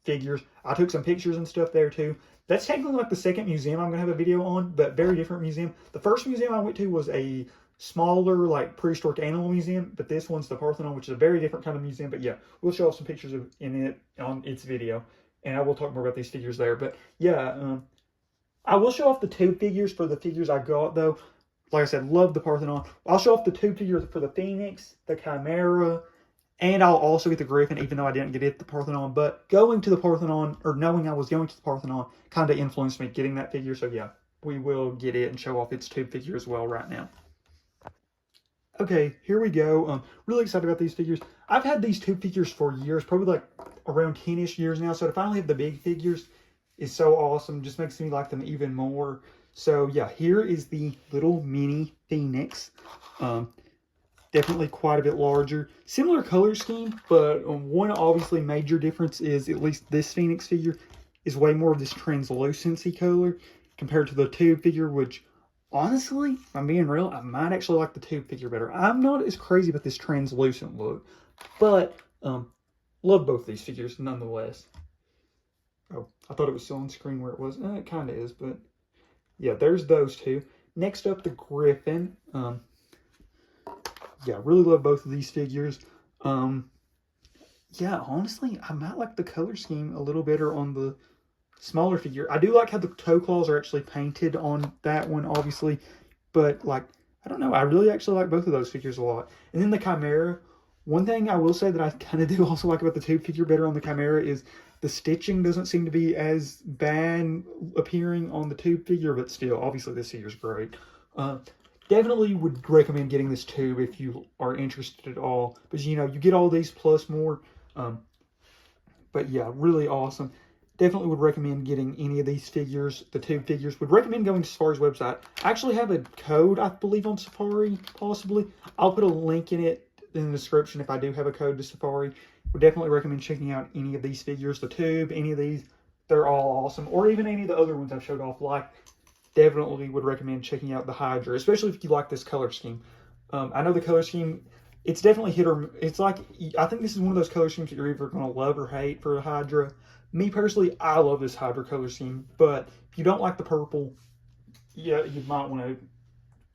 figures. I took some pictures and stuff there too. That's technically like the second museum I'm gonna have a video on, but very different museum. The first museum I went to was a smaller like prehistoric animal museum, but this one's the Parthenon, which is a very different kind of museum. But yeah, we'll show off some pictures in it on its video, and I will talk more about these figures there. But yeah, I will show off the two figures for the figures I got though. Like I said, love the Parthenon. I'll show off the two figures for the Phoenix, the Chimera, and I'll also get the Griffin, even though I didn't get it at the Parthenon. But going to the Parthenon, or knowing I was going to the Parthenon, kind of influenced me getting that figure. So yeah, we will get it and show off its tube figure as well right now. Okay, here we go. Really excited about these figures. I've had these tube figures for years, probably like around 10-ish years now. So to finally have the big figures is so awesome. Just makes me like them even more. So yeah, here is the little mini Phoenix. Definitely quite a bit larger. Similar color scheme, but one obviously major difference is at least this Phoenix figure is way more of this translucency color compared to the tube figure, which honestly, if I'm being real, I might actually like the tube figure better. I'm not as crazy about this translucent look, but love both these figures nonetheless. Oh, I thought it was still on screen where it was. It kind of is, but yeah, there's those two. Next up, the Griffin. Yeah, really love both of these figures. Yeah, honestly, I might like the color scheme a little better on the smaller figure. I do like how the toe claws are actually painted on that one, obviously. But, like, I don't know. I really actually like both of those figures a lot. And then the Chimera. One thing I will say that I kind of do also like about the tube figure better on the Chimera is the stitching doesn't seem to be as bad appearing on the tube figure, but still, obviously this figure's great. Definitely would recommend getting this tube if you are interested at all. But you know, you get all these plus more. But yeah, really awesome. definitely would recommend getting any of these figures, the two figures. Would recommend going to Safari's website. I actually have a code, I believe, on Safari, possibly. I'll put a link in it in the description if I do have a code to Safari. Would definitely recommend checking out any of these figures, the tube, any of these. They're all awesome. Or even any of the other ones I've showed off, like, definitely would recommend checking out the Hydra, especially if you like this color scheme. I know the color scheme, it's definitely hit or, it's like, I think this is one of those color schemes that you're either going to love or hate for the Hydra. Me personally, I love this Hydra color scheme, but if you don't like the purple, yeah, you might want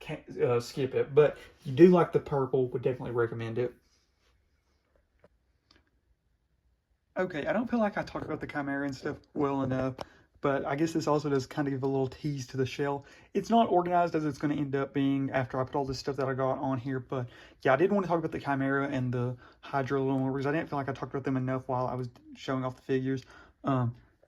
to skip it. But if you do like the purple, would definitely recommend it. Okay, I don't feel like I talked about the Chimera and stuff well enough, but I guess this also does kind of give a little tease to the shell. It's not organized as it's going to end up being after I put all this stuff that I got on here, but yeah, I did want to talk about the Chimera and the Hydra a little more because I didn't feel like I talked about them enough while I was showing off the figures.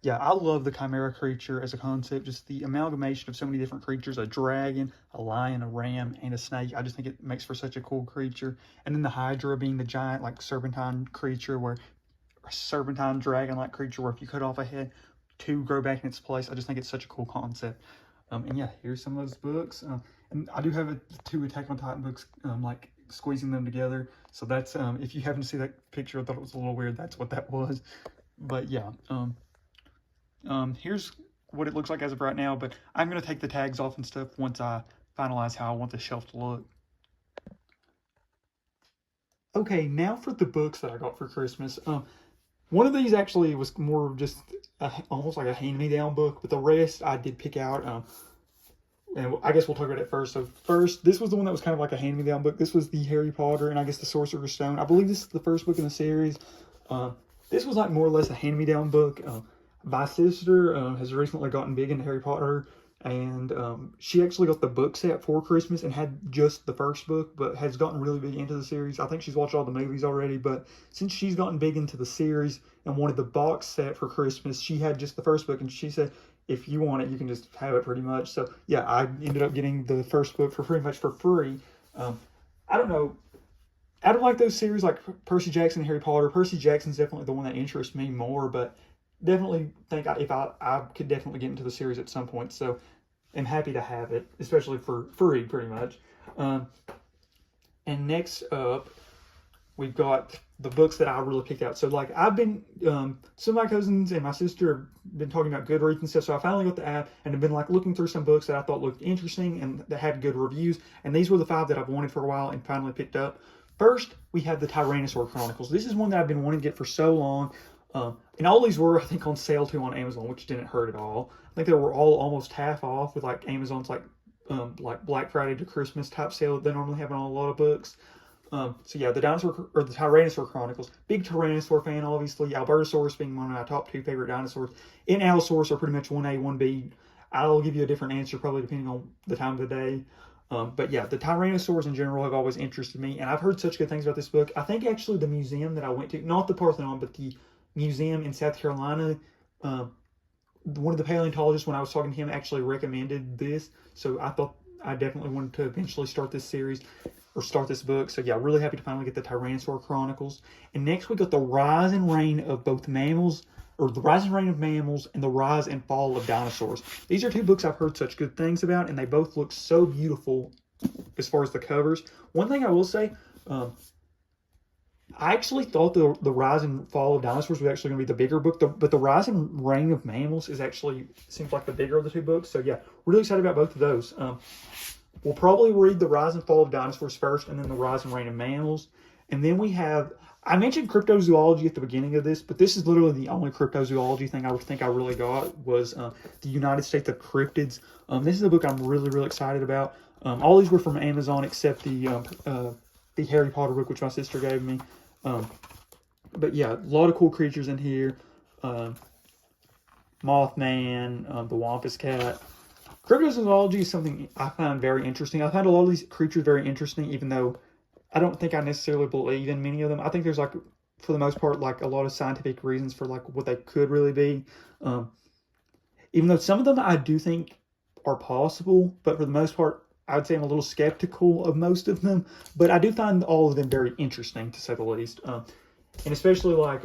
Yeah, I love the Chimera creature as a concept, just the amalgamation of so many different creatures, a dragon, a lion, a ram, and a snake. I just think it makes for such a cool creature. And then the Hydra being the giant, like, serpentine creature where a serpentine dragon-like creature where if you cut off a head, two grow back in its place. I just think it's such a cool concept. And yeah, here's some of those books. And I do have two Attack on Titan books, like squeezing them together. So that's, if you happen to see that picture, I thought it was a little weird. That's what that was. But yeah, here's what it looks like as of right now. But I'm going to take the tags off and stuff once I finalize how I want the shelf to look. Okay, now for the books that I got for Christmas. One of these actually was more of just almost like a hand-me-down book, but the rest I did pick out. And I guess we'll talk about it first. So first, this was the one that was kind of like a hand-me-down book. This was the Harry Potter and I guess the Sorcerer's Stone. I believe this is the first book in the series. This was like more or less a hand-me-down book. My sister has recently gotten big into Harry Potter, and she actually got the book set for Christmas and had just the first book, but has gotten really big into the series. I think she's watched all the movies already, but since she's gotten big into the series and wanted the box set for Christmas, she had just the first book, and she said, if you want it, you can just have it pretty much. So yeah, I ended up getting the first book for pretty much for free. I don't know. Out of like those series like Percy Jackson and Harry Potter, Percy Jackson's definitely the one that interests me more, but definitely think if I could definitely get into the series at some point. So I'm happy to have it, especially for free, pretty much. And next up, we've got the books that I really picked out. So like I've been, some of my cousins and my sister have been talking about Goodreads and stuff. So I finally got the app and have been like looking through some books that I thought looked interesting and that had good reviews. And these were the 5 that I've wanted for a while and finally picked up. First, we have the Tyrannosaur Chronicles. This is one that I've been wanting to get for so long. And all these were, I think, on sale too on Amazon, which didn't hurt at all. I think they were all almost half off with like Amazon's like Black Friday to Christmas type sale that they normally have on a lot of books. So yeah, the Tyrannosaur Chronicles. Big Tyrannosaur fan, obviously. Albertosaurus being one of my top 2 favorite dinosaurs. And Allosaurus are pretty much 1A, 1B. I'll give you a different answer probably depending on the time of the day. But yeah, the Tyrannosaurs in general have always interested me, and I've heard such good things about this book. I think actually the museum that I went to, not the Parthenon, but the museum in South Carolina, one of the paleontologists, when I was talking to him, actually recommended this. So I thought I definitely wanted to eventually start this series, or start this book. So yeah, really happy to finally get the Tyrannosaur Chronicles. And next we got the Rise and Reign of both mammals, or the Rise and Reign of Mammals and the Rise and Fall of Dinosaurs. These are 2 books I've heard such good things about, and they both look so beautiful as far as the covers. One thing I will say, I actually thought the Rise and Fall of Dinosaurs was actually going to be the bigger book, but the Rise and Reign of Mammals is actually, seems like the bigger of the 2 books. So yeah, really excited about both of those. We'll probably read the Rise and Fall of Dinosaurs first, and then the Rise and Reign of Mammals. And then we have, I mentioned cryptozoology at the beginning of this, but this is literally the only cryptozoology thing I think I really got was the United States of Cryptids. This is a book I'm really, really excited about. All these were from Amazon except the Harry Potter book, which my sister gave me. But yeah, a lot of cool creatures in here. Mothman, the Wampus Cat. Cryptozoology is something I find very interesting. I find a lot of these creatures very interesting, even though I don't think I necessarily believe in many of them. I think there's like, for the most part, like a lot of scientific reasons for like what they could really be. Even though some of them I do think are possible, but for the most part, I'd say I'm a little skeptical of most of them. But I do find all of them very interesting, to say the least. And especially like,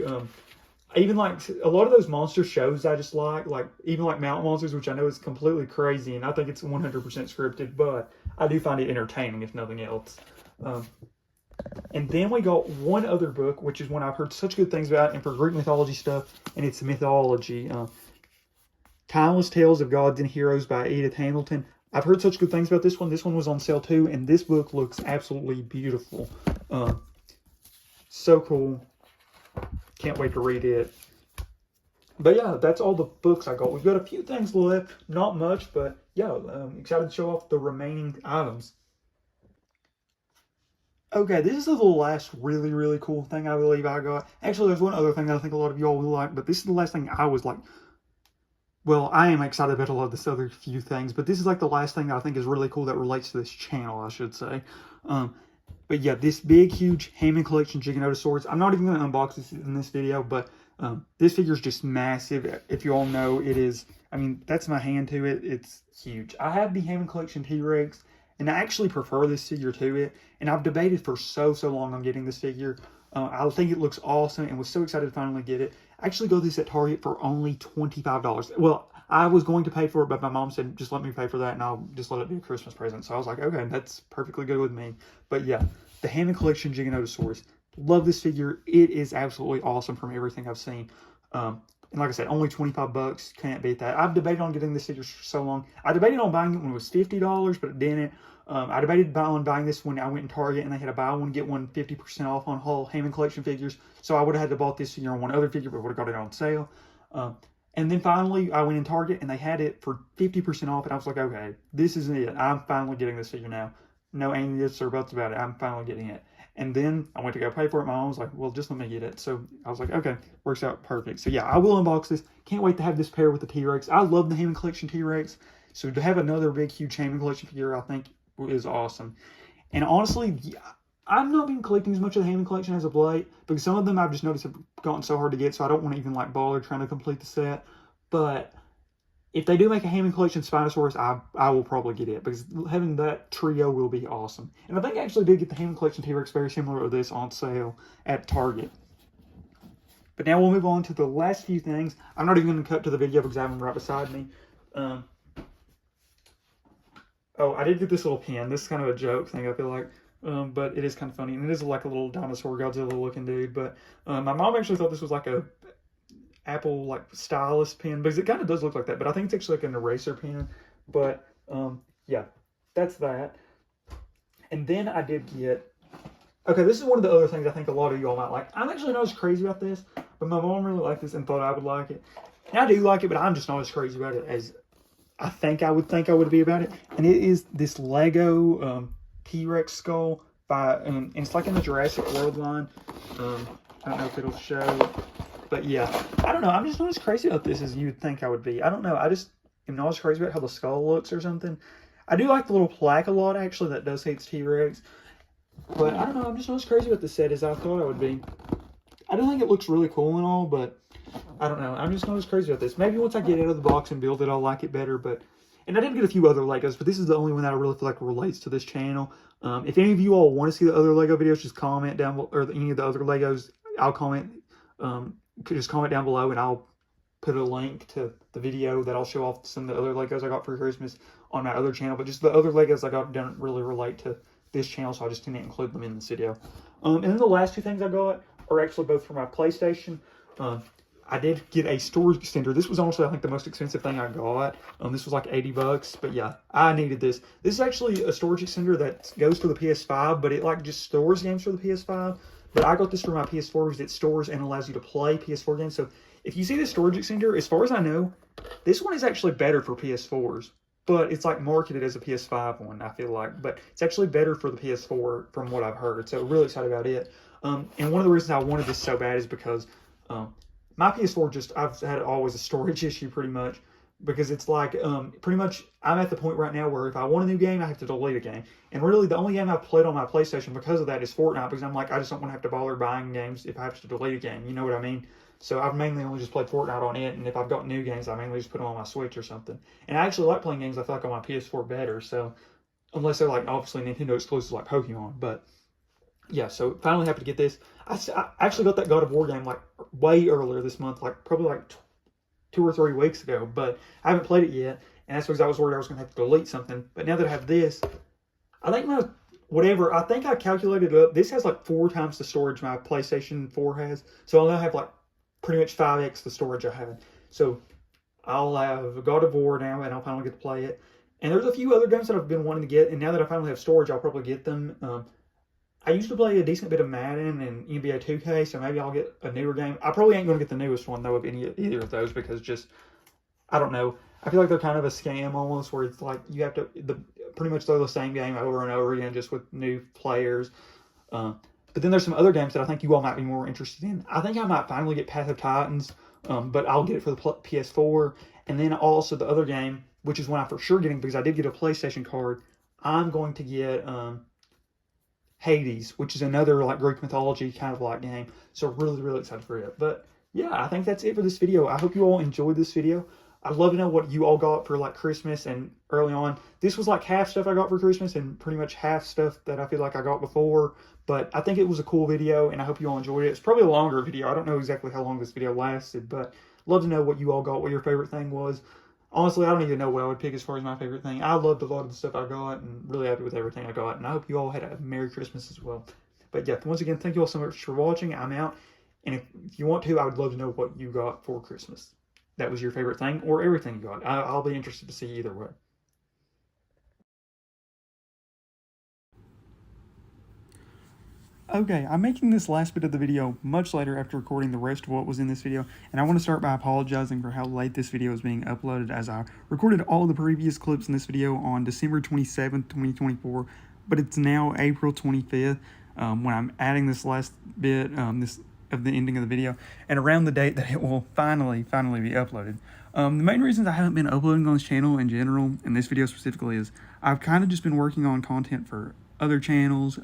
even like a lot of those monster shows I just like even like Mountain Monsters, which I know is completely crazy, and I think it's 100% scripted, but I do find it entertaining if nothing else. Um, and then we got one other book, which is one I've heard such good things about, and for Greek mythology stuff, and it's Mythology. Timeless Tales of Gods and Heroes by Edith Hamilton. I've heard such good things about this one. This one was on sale too, and this book looks absolutely beautiful. So cool. Can't wait to read it. But yeah, that's all the books I got. We've got a few things left, not much, but yeah, excited to show off the remaining items. Okay, this is the last really, really cool thing I believe I got. Actually, there's one other thing that I think a lot of y'all will like, but this is the last thing I was like, well, I am excited about a lot of this other few things, but this is like the last thing I think is really cool that relates to this channel, I should say. But yeah, this big, huge Hammond Collection Giganotosaurus. I'm not even going to unbox this in this video, but this figure is just massive. If you all know, it is, I mean, that's my hand to it. It's huge. I have the Hammond Collection T-Rex, and I actually prefer this figure to it. And I've debated for so long on getting this figure. I think it looks awesome and was so excited to finally get it. I actually got this at Target for only $25. Well, I was going to pay for it, but my mom said, just let me pay for that and I'll just let it be a Christmas present. So I was like, okay, that's perfectly good with me. But yeah, the Hammond Collection Giganotosaurus. Love this figure. It is absolutely awesome from everything I've seen. And like I said, only 25 bucks. Can't beat that. I've debated on getting this figure for so long. I debated on buying it when it was $50, but it didn't. I debated on buying this when I went in Target and they had a buy one, get one 50% off on whole Hammond Collection figures. So I would have had to bought this figure on one other figure, but would have got it on sale. And then finally, I went in Target and they had it for 50% off. And I was like, okay, this is it. I'm finally getting this figure now. No ain't ifs or buts about it. I'm finally getting it. And then I went to go pay for it. My mom was like, well, just let me get it. So I was like, okay, works out perfect. So yeah, I will unbox this. Can't wait to have this pair with the T-Rex. I love the Hammond Collection T-Rex. So to have another big, huge Hammond Collection figure, I think is awesome. And honestly, I've not been collecting as much of the Hammond Collection as of late, because some of them I've just noticed have gotten so hard to get, so I don't want to even like bother trying to complete the set. But if they do make a Hammond Collection Spinosaurus, I will probably get it, because having that trio will be awesome. And I think I actually did get the Hammond Collection T-Rex very similar to this on sale at Target. But now we'll move on to the last few things. I'm not even going to cut to the video because I have them right beside me. Oh, I did get this little pin. This is kind of a joke thing, I feel like. But it is kind of funny. And it is like a little dinosaur Godzilla looking dude. But my mom actually thought this was like a Apple like stylus pen, because it kind of does look like that. But I think it's actually like an eraser pen. But yeah, that's that. And then I did get... Okay, this is one of the other things I think a lot of y'all might like. I'm actually not as crazy about this, but my mom really liked this and thought I would like it. And I do like it, but I'm just not as crazy about it as I think I would be about it. And it is this Lego T-Rex skull by, and it's like in the Jurassic World line. I don't know if it'll show, but yeah, I don't know. I'm just not as crazy about this as you'd think I would be. I don't know. I just am not as crazy about how the skull looks or something. I do like the little plaque a lot, actually, that does say it's T-Rex. But I don't know. I'm just not as crazy about the set as I thought I would be. I don't think it looks really cool and all, but I don't know. I'm just not as crazy about this. Maybe once I get it out of the box and build it, I'll like it better. And I did get a few other Legos, but this is the only one that I really feel like relates to this channel. If any of you all want to see the other Lego videos, just comment down below, or any of the other Legos, I'll comment. Just comment down below, and I'll put a link to the video that I'll show off some of the other Legos I got for Christmas on my other channel. But just the other Legos I got don't really relate to this channel, so I just didn't include them in this video. And then the last two things I got are actually both for my PlayStation. I did get a storage extender. This was honestly, I think, the most expensive thing I got. This was like 80 bucks, but yeah, I needed this. This is actually a storage extender that goes for the PS5, but it like just stores games for the PS5. But I got this for my PS4 because it stores and allows you to play PS4 games. So if you see the storage extender, as far as I know, this one is actually better for PS4s. But it's like marketed as a PS5 one, I feel like. But it's actually better for the PS4 from what I've heard. So really excited about it. And one of the reasons I wanted this so bad is because my PS4 just, I've had always a storage issue pretty much. Because it's like, pretty much, I'm at the point right now where if I want a new game, I have to delete a game. And really, the only game I've played on my PlayStation because of that is Fortnite. Because I'm like, I just don't want to have to bother buying games if I have to delete a game. You know what I mean? So I've mainly only just played Fortnite on it. And if I've got new games, I mainly just put them on my Switch or something. And I actually like playing games I feel like on my PS4 better. So, unless they're like, obviously, Nintendo exclusives like Pokemon. But yeah, so finally happy to get this. I actually got that God of War game like way earlier this month, like probably like 2 or 3 weeks ago, but I haven't played it yet, and that's because I was worried I was going to have to delete something. But now that I have this, I think my whatever, I think I calculated it up. This has like 4 times the storage my PlayStation 4 has, so I'll now have like pretty much 5x the storage I had. So I'll have God of War now, and I'll finally get to play it. And there's a few other games that I've been wanting to get, and now that I finally have storage, I'll probably get them. I used to play a decent bit of Madden and NBA 2K, so maybe I'll get a newer game. I probably ain't going to get the newest one, though, of either of those, because just, I don't know. I feel like they're kind of a scam almost, where it's like you have to pretty much throw the same game over and over again, just with new players. But then there's some other games that I think you all might be more interested in. I think I might finally get Path of Titans, but I'll get it for the PS4. And then also the other game, which is one I'm for sure getting because I did get a PlayStation card, I'm going to get Hades, which is another like Greek mythology kind of like game. So really, really excited for it. But yeah, I think that's it for this video. I hope you all enjoyed this video. I'd love to know what you all got for like Christmas and early on. This was like half stuff I got for Christmas and pretty much half stuff that I feel like I got before. But I think it was a cool video, and I hope you all enjoyed it. It's probably a longer video. I don't know exactly how long this video lasted, but love to know what you all got, what your favorite thing was. Honestly, I don't even know what I would pick as far as my favorite thing. I loved a lot of the stuff I got and really happy with everything I got. And I hope you all had a Merry Christmas as well. But yeah, once again, thank you all so much for watching. I'm out. And if you want to, I would love to know what you got for Christmas. That was your favorite thing or everything you got. I'll be interested to see either way. Okay, I'm making this last bit of the video much later after recording the rest of what was in this video, and I want to start by apologizing for how late this video is being uploaded, as I recorded all the previous clips in this video on December 27th, 2024, but it's now April 25th when I'm adding this last bit of the ending of the video, and around the date that it will finally be uploaded. The main reasons I haven't been uploading on this channel in general, and this video specifically, is I've kind of just been working on content for other channels,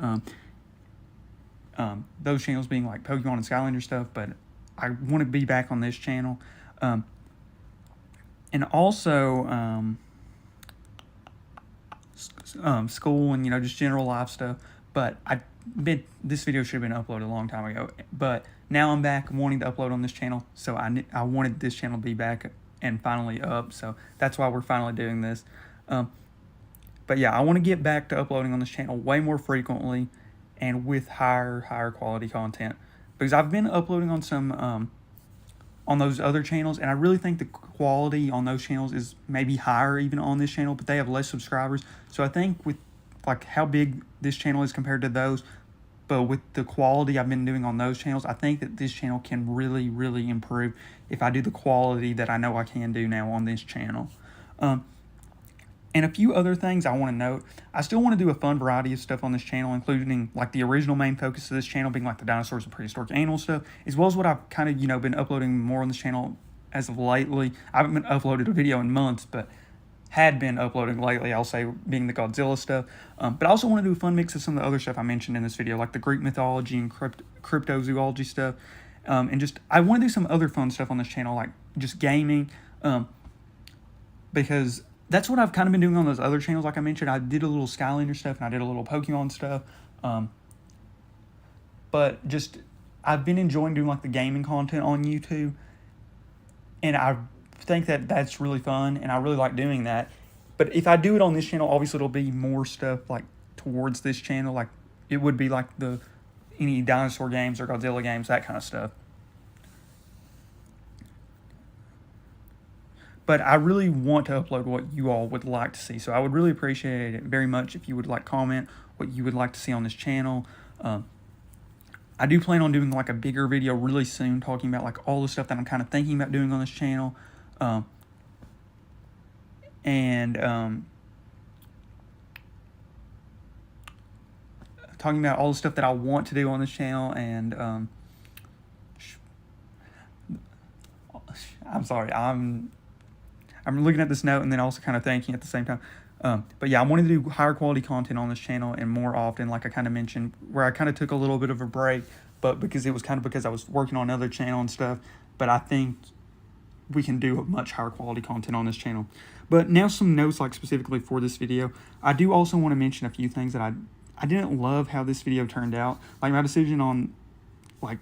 those channels being like Pokemon and Skylander stuff, but I want to be back on this channel. And also school and, just general life stuff. But this video should have been uploaded a long time ago. But now I'm back wanting to upload on this channel, so I wanted this channel to be back and finally up. So that's why we're finally doing this. But yeah, I want to get back to uploading on this channel way more frequently and with higher quality content, because I've been uploading on some on those other channels, and I really think the quality on those channels is maybe higher even on this channel, but they have less subscribers. So I think with like how big this channel is compared to those, but with the quality I've been doing on those channels, I think that this channel can really improve if I do the quality that I know I can do now on this channel. And a few other things I want to note. I still want to do a fun variety of stuff on this channel, including like the original main focus of this channel being like the dinosaurs and prehistoric animal stuff, as well as what I've kind of, been uploading more on this channel as of lately. I haven't been uploaded a video in months, but had been uploading lately, I'll say, being the Godzilla stuff. But I also want to do a fun mix of some of the other stuff I mentioned in this video, like the Greek mythology and cryptozoology stuff. And just, I want to do some other fun stuff on this channel, like just gaming, because that's what I've kind of been doing on those other channels. Like I mentioned, I did a little Skylander stuff and I did a little Pokemon stuff. But just, I've been enjoying doing like the gaming content on YouTube. And I think that that's really fun and I really like doing that. But if I do it on this channel, obviously it'll be more stuff like towards this channel. Like it would be like any dinosaur games or Godzilla games, that kind of stuff. But I really want to upload what you all would like to see. So I would really appreciate it very much if you would comment what you would like to see on this channel. I do plan on doing like a bigger video really soon, talking about like all the stuff that I'm kind of thinking about doing on this channel. Talking about all the stuff that I want to do on this channel. And I'm sorry, I'm looking at this note and then also kind of thinking at the same time. But yeah, I wanted to do higher quality content on this channel and more often, like I kind of mentioned, where I kind of took a little bit of a break, but because it was kind of because I was working on another channel and stuff. But I think we can do much higher quality content on this channel. But now some notes like specifically for this video. I do also want to mention a few things that I didn't love how this video turned out. Like my decision on like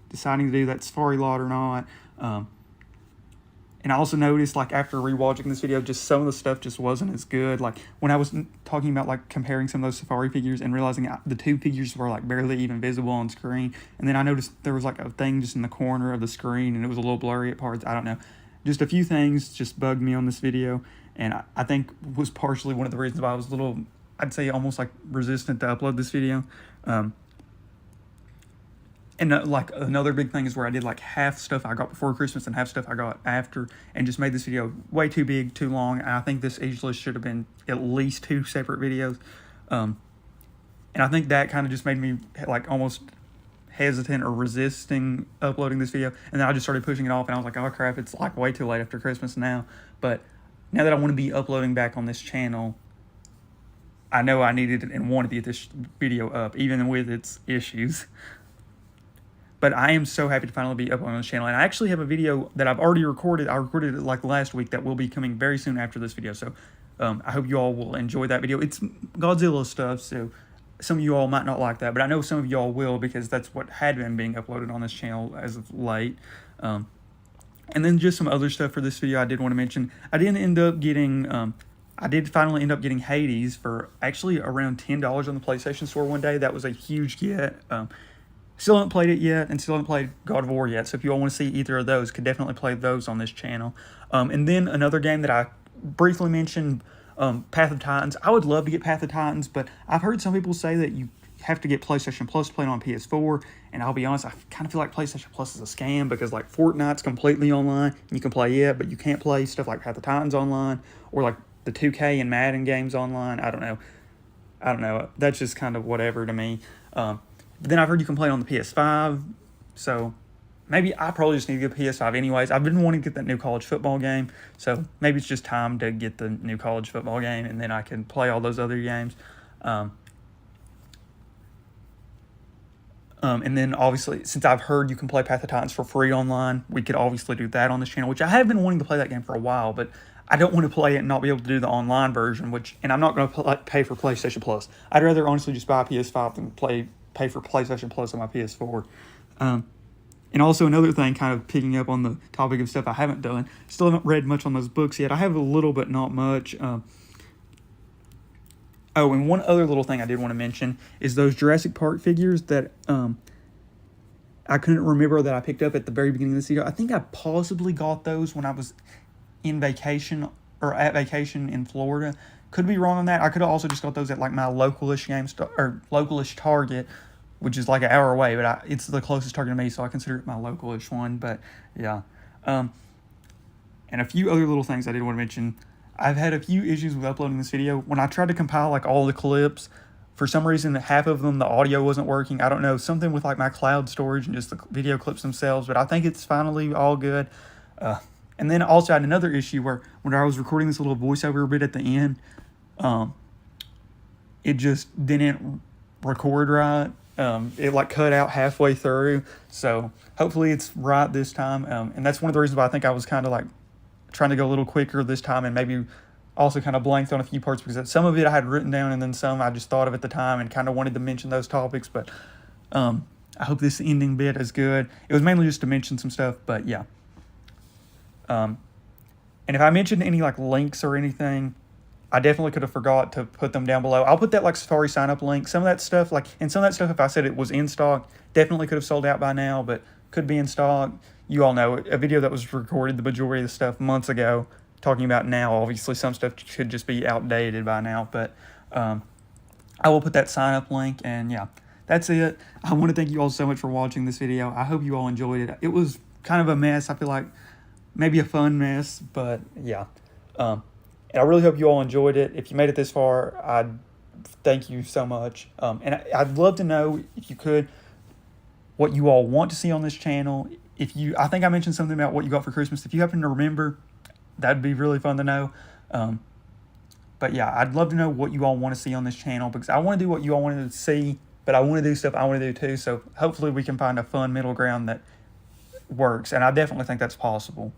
deciding to do that safari lot or not. And I also noticed, like, after rewatching this video, just some of the stuff just wasn't as good. Like, when I was talking about, like, comparing some of those safari figures and realizing the two figures were, like, barely even visible on screen. And then I noticed there was, like, a thing just in the corner of the screen, and it was a little blurry at parts. I don't know. Just a few things just bugged me on this video. And I think was partially one of the reasons why I was a little, I'd say, almost, like, resistant to upload this video. And like another big thing is where I did like half stuff I got before Christmas and half stuff I got after, and just made this video way too big, too long. And I think this easily should have been at least 2 separate videos. And I think that kind of just made me like almost hesitant or resisting uploading this video. And then I just started pushing it off, and I was like, oh crap, it's like way too late after Christmas now. But now that I want to be uploading back on this channel, I know I needed and wanted to get this video up, even with its issues. But I am so happy to finally be up on this channel. And I actually have a video that I've already recorded. I recorded it like last week that will be coming very soon after this video. So I hope you all will enjoy that video. It's Godzilla stuff, so some of you all might not like that. But I know some of you all will, because that's what had been being uploaded on this channel as of late. And then just some other stuff for this video I did want to mention. I did finally end up getting Hades for actually around $10 on the PlayStation Store one day. That was a huge get. Still haven't played it yet, and still haven't played God of War yet, so if you all want to see either of those, could definitely play those on this channel. And then another game that I briefly mentioned, Path of Titans. I would love to get Path of Titans, but I've heard some people say that you have to get PlayStation Plus to play it on PS4, and I'll be honest, I kind of feel like PlayStation Plus is a scam, because like Fortnite's completely online, and you can play it, but you can't play stuff like Path of Titans online, or like the 2K and Madden games online. I don't know. That's just kind of whatever to me. But then I've heard you can play it on the PS5, so maybe I probably just need to get a PS5 anyways. I've been wanting to get that new college football game, so maybe it's just time to get the new college football game, and then I can play all those other games. And then obviously, since I've heard you can play Path of Titans for free online, we could obviously do that on this channel, which I have been wanting to play that game for a while, but I don't want to play it and not be able to do the online version, and I'm not going to pay for PlayStation Plus. I'd rather honestly just buy a PS5 than pay for PlayStation Plus on my PS4. And also another thing, kind of picking up on the topic of stuff I haven't done, still haven't read much on those books yet. I have a little, but not much. Oh, and one other little thing I did want to mention is those Jurassic Park figures that I couldn't remember that I picked up at the very beginning of this video. I think I possibly got those when I was in vacation, or at vacation in Florida. Could be wrong on that. I could have also just got those at like my localish localish Target, which is like an hour away, but it's the closest Target to me, so I consider it my localish one. But yeah, and a few other little things I did want to mention. I've had a few issues with uploading this video. When I tried to compile like all the clips, for some reason half of them the audio wasn't working. I don't know, something with like my cloud storage and just the video clips themselves, but I think it's finally all good. And then also I had another issue where when I was recording this little voiceover bit at the end, it just didn't record right. It like cut out halfway through, so hopefully it's right this time. And that's one of the reasons why I think I was kind of like trying to go a little quicker this time, and maybe also kind of blanked on a few parts, because some of it I had written down and then some I just thought of at the time and kind of wanted to mention those topics. But I hope this ending bit is good. It was mainly just to mention some stuff, but yeah. And if I mentioned any like links or anything, I definitely could have forgot to put them down below. I'll put that like Safari sign up link. Some of that stuff, and some of that stuff, if I said it was in stock, definitely could have sold out by now, but could be in stock. You all know, a video that was recorded the majority of the stuff months ago, talking about now. Obviously, some stuff could just be outdated by now, but I will put that sign up link, and yeah, that's it. I want to thank you all so much for watching this video. I hope you all enjoyed it. It was kind of a mess. I feel like maybe a fun mess, but yeah. And I really hope you all enjoyed it. If you made it this far, I'd thank you so much. And I'd love to know, if you could, what you all want to see on this channel. I think I mentioned something about what you got for Christmas. If you happen to remember, that'd be really fun to know. But yeah, I'd love to know what you all want to see on this channel, because I want to do what you all wanted to see, but I want to do stuff I want to do too. So hopefully we can find a fun middle ground that works. And I definitely think that's possible.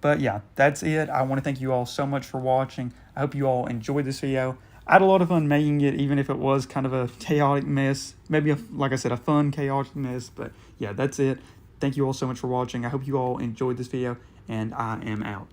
But yeah, that's it. I want to thank you all so much for watching. I hope you all enjoyed this video. I had a lot of fun making it, even if it was kind of a chaotic mess. Maybe, like I said, a fun, chaotic mess. But yeah, that's it. Thank you all so much for watching. I hope you all enjoyed this video, and I am out.